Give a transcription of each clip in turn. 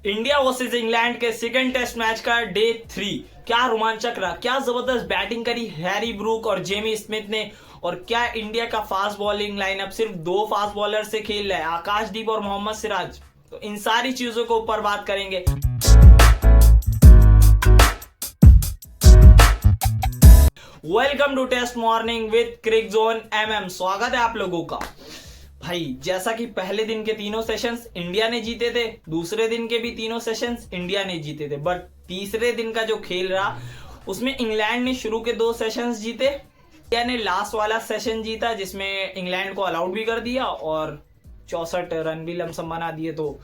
India versus England के second test match का day 3 क्या रोमांचक रहा, क्या जबरदस्त बैटिंग करी हैरी ब्रूक और जेमी स्मिथ ने। और क्या इंडिया का फास्ट बॉलिंग लाइनअप सिर्फ दो फास्ट बॉलर से खेल रहा है, आकाशदीप और मोहम्मद सिराज। तो इन सारी चीजों के ऊपर बात करेंगे। Welcome to test morning with cric zone MM. स्वागत है आप लोगों का। भाई जैसा कि पहले दिन के तीनों सेशंस इंडिया ने जीते थे, दूसरे दिन के भी तीनों सेशंस इंडिया ने जीते थे, बट तीसरे दिन का जो खेल रहा उसमें इंग्लैंड ने शुरू के दो सेशंस जीते, इंडिया ने लास्ट वाला सेशन जीता जिसमें इंग्लैंड को अलाउट भी कर दिया और 64 रन भी लमसम बना दिए। तो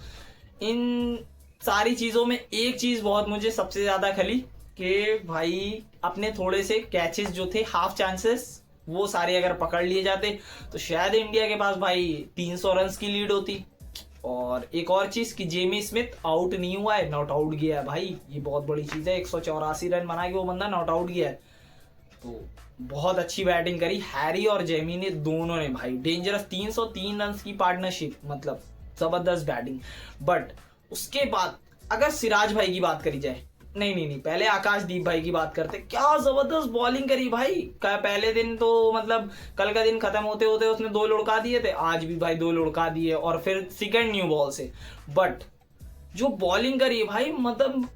इन सारी चीजों में एक चीज बहुत मुझे सबसे ज्यादा खली कि भाई अपने थोड़े से कैचेस जो थे हाफ चांसेस वो सारे अगर पकड़ लिए जाते तो शायद इंडिया के पास भाई 300 रन की लीड होती। और एक और चीज कि जेमी स्मिथ आउट नहीं हुआ है, नॉट आउट गया है। भाई ये बहुत बड़ी चीज है, 184 रन बना के वो बंदा नॉट आउट गया है। तो बहुत अच्छी बैटिंग करी हैरी और जेमी ने, दोनों ने भाई डेंजरस 303 रन की पार्टनरशिप, मतलब जबरदस्त बैटिंग। बट उसके बाद अगर सिराज भाई की बात करी जाए, नहीं पहले आकाशदीप भाई की बात करते। क्या जबरदस्त बॉलिंग करी भाई। पहले दिन तो मतलब कल का दिन खत्म होते होते उसने 2 लुढ़का दिए थे, आज भी भाई 2 लुढ़का दिए और फिर सेकंड न्यू बॉल से। बट जो बॉलिंग करी भाई, मतलब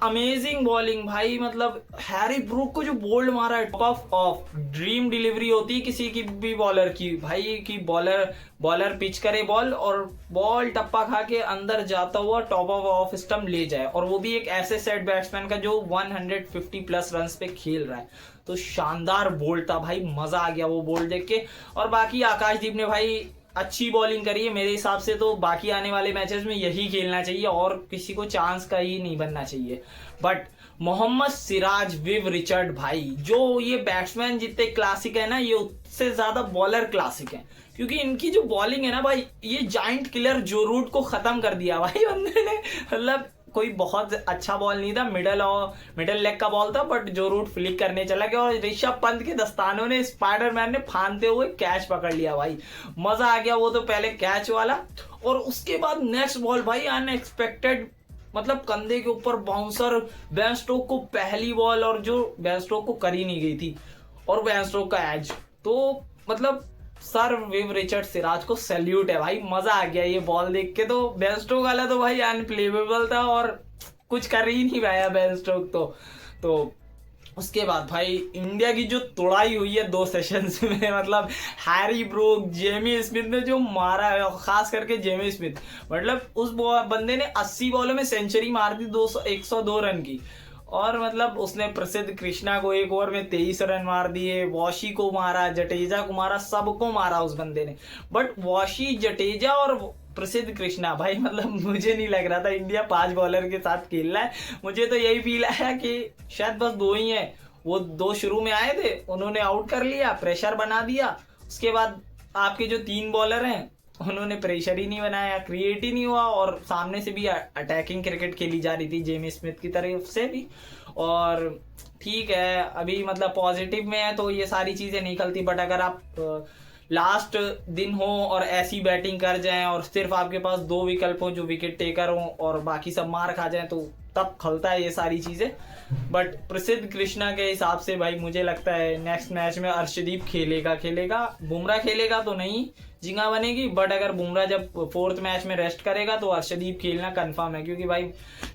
अमेजिंग बॉलिंग भाई। मतलब हैरी ब्रूक को जो बोल्ड मारा है, टॉप ऑफ ड्रीम डिलीवरी होती है किसी की भी बॉलर की भाई, कि बॉलर पिच करे बॉल और बॉल टप्पा खा के अंदर जाता हुआ टॉप ऑफ स्टंप ले जाए, और वो भी एक ऐसे सेट बैट्समैन का जो 150 प्लस रन पे खेल रहा है। तो शानदार बोल्ड था भाई, मजा आ गया वो बोल्ड देख के। और बाकी आकाशदीप ने भाई अच्छी बॉलिंग करी है मेरे हिसाब से। तो बाकी आने वाले मैचेस में यही खेलना चाहिए और किसी को चांस का ही नहीं बनना चाहिए। But Mohammed Siraj, Viv Richard भाई, जो ये बैट्समैन जितने क्लासिक है ना, ये उससे ज्यादा बॉलर क्लासिक है, क्योंकि इनकी जो बॉलिंग है ना भाई, ये जाइंट किलर जो रूट को खत्म कर दिया भाई बंदे ने। मतलब कोई बहुत अच्छा बॉल नहीं था, मिडल लेग का बॉल था, बट जो रूट फ्लिक करने चला गया और ऋषभ पंत के दस्तानों ने, स्पाइडरमैन ने फांदते हुए कैच पकड़ लिया भाई। मजा आ गया वो तो पहले कैच वाला, और उसके बाद नेक्स्ट बॉल भाई अनएक्सपेक्टेड, मतलब कंधे के ऊपर बाउंसर बेन स्टोक को पहली बॉल, और जो बेन स्टोक को करी नहीं गई थी, और बेन स्टोक का एज। तो मतलब सर विव रिचर्ड सिराज को सैल्यूट है भाई, मजा आ गया ये बॉल देख के। तो बेन स्टोक वाला तो भाई अनप्लेवेबल था और कुछ कर ही नहीं पाया बेन स्टोक तो उसके बाद भाई इंडिया की जो तोड़ाई हुई है 2 सेशंस में, मतलब हैरी ब्रूक, जेमी स्मिथ ने जो मारा है, खास करके जेमी स्मिथ, मतलब उस बंदे ने 80 बॉलों में सेंचुरी मार दी, 102 रन की। और मतलब उसने प्रसिद्ध कृष्णा को 1 ओवर में 23 रन मार दिए, वॉशी को मारा, जडेजा को मारा, सबको मारा उस बंदे ने। बट वॉशी, जडेजा और प्रसिद्ध कृष्णा भाई, मतलब मुझे नहीं लग रहा था इंडिया 5 बॉलर के साथ खेल रहा है। मुझे तो यही फील आया कि शायद बस 2 ही हैं। वो 2 शुरू में आए थे, उन्होंने आउट कर लिया, प्रेशर बना दिया। उसके बाद आपके जो 3 बॉलर हैं उन्होंने प्रेशर ही नहीं बनाया, क्रिएट ही नहीं हुआ, और सामने से भी अटैकिंग क्रिकेट खेली जा रही थी जेमी स्मिथ की तरफ से भी। और ठीक है, अभी मतलब पॉजिटिव में है तो ये सारी चीजें नहीं खलती, बट अगर आप लास्ट दिन हो और ऐसी बैटिंग कर जाएं और सिर्फ आपके पास 2 विकल्प हो जो विकेट टेकर हो और बाकी सब मार खा जाएं, तो तब खलता है ये सारी चीजें। बट प्रसिद्ध कृष्णा के हिसाब से भाई मुझे लगता है नेक्स्ट मैच में अर्शदीप खेलेगा। बुमराह खेलेगा तो नहीं झिंगा बनेगी, बट अगर बुमराह जब 4th मैच में रेस्ट करेगा तो अर्शदीप खेलना कंफर्म है, क्योंकि भाई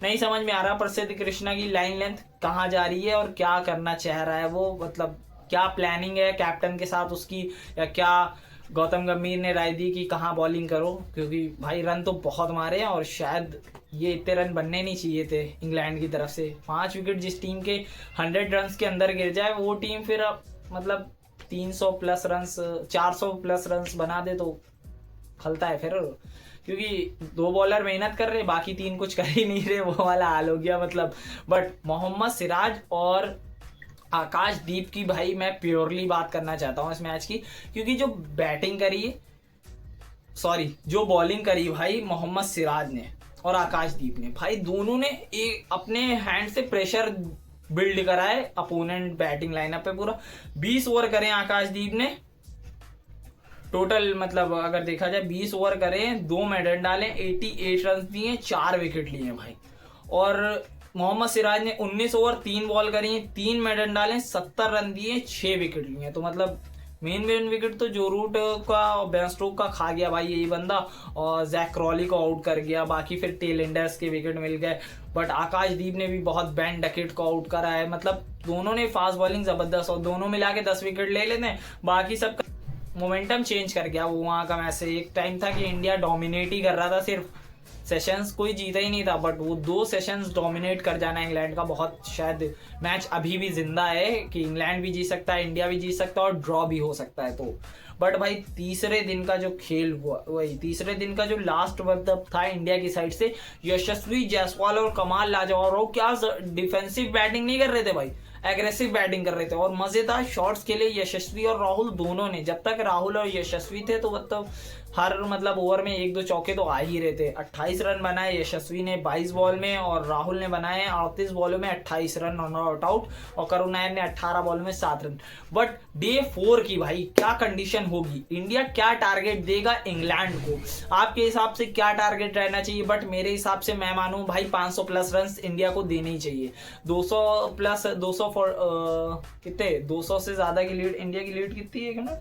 नहीं समझ में आ रहा प्रसिद्ध कृष्णा की लाइन लेंथ कहाँ जा रही है और क्या करना चाह रहा है वो, मतलब क्या प्लानिंग है कैप्टन के साथ उसकी, या क्या गौतम गंभीर ने राय दी कि कहाँ बॉलिंग करो, क्योंकि भाई रन तो बहुत मारे हैं और शायद ये इतने रन बनने नहीं चाहिए थे इंग्लैंड की तरफ से। 5 विकेट जिस टीम के 100 रन के अंदर गिर जाए, वो टीम फिर मतलब 300 प्लस रन, 400 प्लस रन बना दे तो खलता है फिर, क्योंकि 2 बॉलर मेहनत कर रहे, बाकी 3 कुछ कर ही नहीं रहे, वो वाला हाल हो गया मतलब। बट मोहम्मद सिराज और आकाशदीप की भाई मैं प्योरली बात करना चाहता हूं इस मैच की, क्योंकि जो बैटिंग करी, जो बॉलिंग करी भाई मोहम्मद सिराज ने और आकाशदीप ने, भाई दोनों ने एक अपने हैंड से प्रेशर बिल्ड करा है अपोनेंट बैटिंग लाइनअप पे। पूरा 20 ओवर करे आकाशदीप ने, टोटल मतलब अगर देखा जाए 20 ओवर करे, 2 मेडन डाले, 88 रन दिए, 4 विकेट लिए भाई। और मोहम्मद सिराज ने 19 ओवर 3 बॉल करी, 3 मेडन डाले, 70 रन दिए, 6 विकेट लिए। तो मतलब मेन विकेट तो जो रूट का और बेन स्टोक का खा गया भाई यही बंदा, और जैक क्रॉली को आउट कर गया। बाकी फिर टेल एंडर्स के विकेट मिल गए, बट आकाशदीप ने भी बहुत बैन डकेट को आउट करा है। मतलब दोनों ने फास्ट बॉलिंग जबरदस्त, और दोनों मिला के 10 विकेट ले लेते हैं। बाकी सब मोमेंटम चेंज कर गया वो वहां का मैच से। एक टाइम था कि इंडिया डोमिनेट ही कर रहा था, सिर्फ सेशंस कोई जीता ही नहीं था, बट वो 2 सेशंस डोमिनेट कर जाना इंग्लैंड का, बहुत शायद मैच अभी भी जिंदा है कि इंग्लैंड भी जीत सकता है, इंडिया भी जीत सकता है और ड्रॉ भी हो सकता है। तो बट भाई तीसरे दिन का जो खेल हुआ, वही तीसरे दिन का जो लास्ट मतलब था इंडिया की साइड से, यशस्वी जायसवाल और कमाल लाजवाब क्या डिफेंसिव बैटिंग नहीं कर रहे थे भाई, एग्रेसिव बैटिंग कर रहे थे। और मजेदार शॉट्स के लिए यशस्वी और राहुल दोनों ने, जब तक राहुल और यशस्वी थे तो मतलब हर मतलब ओवर में 1-2 चौके तो आ ही रहे थे। 28 रन बनाए यशस्वी ने 22 बॉल में, और राहुल ने बनाए 38 बॉलों में 28 रन नॉट आउट, और करुण नायर ने 18 बॉल में 7 रन। बट डे 4 की भाई क्या कंडीशन होगी, इंडिया क्या टारगेट देगा इंग्लैंड को, आपके हिसाब से क्या टारगेट रहना चाहिए? बट मेरे हिसाब से मैं मानूं भाई 500 प्लस रन इंडिया को देने ही चाहिए। 200 प्लस 200 कितने 200 से ज्यादा की लीड, इंडिया की लीड कितनी है ना,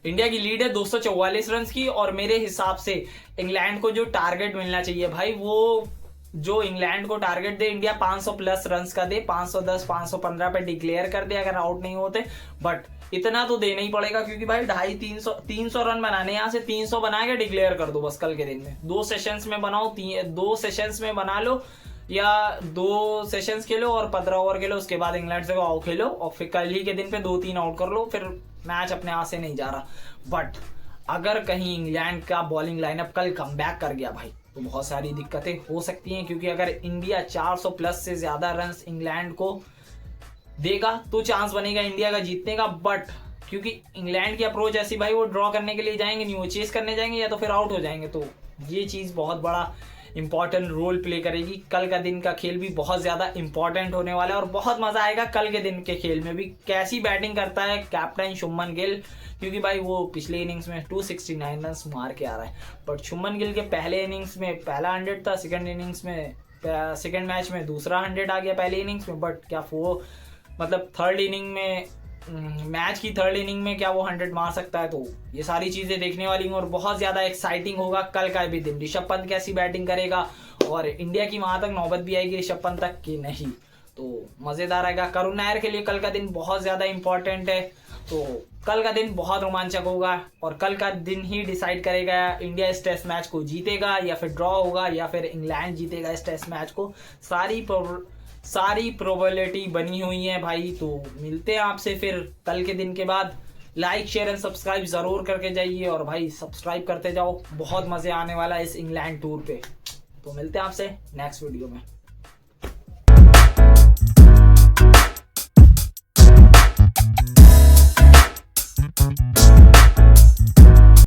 इंडिया की लीड है 244 रन की। और मेरे हिसाब से इंग्लैंड को जो टारगेट मिलना चाहिए भाई, वो जो इंग्लैंड को टारगेट दे इंडिया 500 प्लस रन का दे, 510 515 पे डिक्लेयर कर दे अगर आउट नहीं होते। बट इतना तो देना ही पड़ेगा, क्योंकि भाई 250-300 रन बनाने, यहाँ से 300 बना के डिक्लेयर कर दो बस कल के दिन में। 2 सेशंस में बनाओ, 2 सेशंस में बना लो, या 2 सेशंस खेलो और 15 ओवर खेलो, उसके बाद इंग्लैंड से आउट खेलो, और फिर कल ही के दिन पे 2-3 आउट कर लो, फिर मैच अपने हाथ से नहीं जा रहा। बट अगर कहीं इंग्लैंड का बॉलिंग लाइनअप कल कमबैक कर गया भाई, तो बहुत सारी दिक्कतें हो सकती हैं, क्योंकि अगर इंडिया 400 प्लस से ज्यादा रन इंग्लैंड को देगा तो चांस बनेगा इंडिया का जीतने का। बट क्योंकि इंग्लैंड की अप्रोच ऐसी भाई, वो ड्रॉ करने के लिए जाएंगे नहीं, वो चेस करने जाएंगे या तो फिर आउट हो जाएंगे। तो ये चीज बहुत बड़ा इंपॉर्टेंट रोल प्ले करेगी। कल का दिन का खेल भी बहुत ज्यादा इंपॉर्टेंट होने वाला है, और बहुत मजा आएगा कल के दिन के खेल में भी। कैसी बैटिंग करता है कैप्टन शुभमन गिल, क्योंकि भाई वो पिछले इनिंग्स में 269 रन मार के आ रहा है। बट शुभमन गिल के पहले इनिंग्स में पहला 100 था, सेकंड मैच में दूसरा 100 आ गया पहले इनिंग्स में। बट क्या वो मतलब थर्ड इनिंग में, मैच की थर्ड इनिंग में क्या वो 100 मार सकता है? तो ये सारी चीजें देखने वाली हैं, और बहुत ज्यादा एक्साइटिंग होगा कल का भी दिन। ऋषभ पंत कैसी बैटिंग करेगा, और इंडिया की वहां तक नौबत भी आएगी ऋषभ पंत तक कि नहीं, तो मजेदार रहेगा। करुण नायर के लिए कल का दिन बहुत ज्यादा इंपॉर्टेंट है, तो कल का दिन बहुत रोमांचक होगा, और कल का दिन ही डिसाइड करेगा इंडिया इस टेस्ट मैच को जीतेगा या फिर ड्रॉ होगा, या फिर इंग्लैंड जीतेगा इस टेस्ट मैच को। सारी प्रोबेबिलिटी बनी हुई है भाई। तो मिलते हैं आपसे फिर कल के दिन के बाद। लाइक शेयर एंड सब्सक्राइब जरूर करके जाइए, और भाई सब्सक्राइब करते जाओ, बहुत मजे आने वाला है इस इंग्लैंड टूर पे। तो मिलते हैं आपसे नेक्स्ट वीडियो में।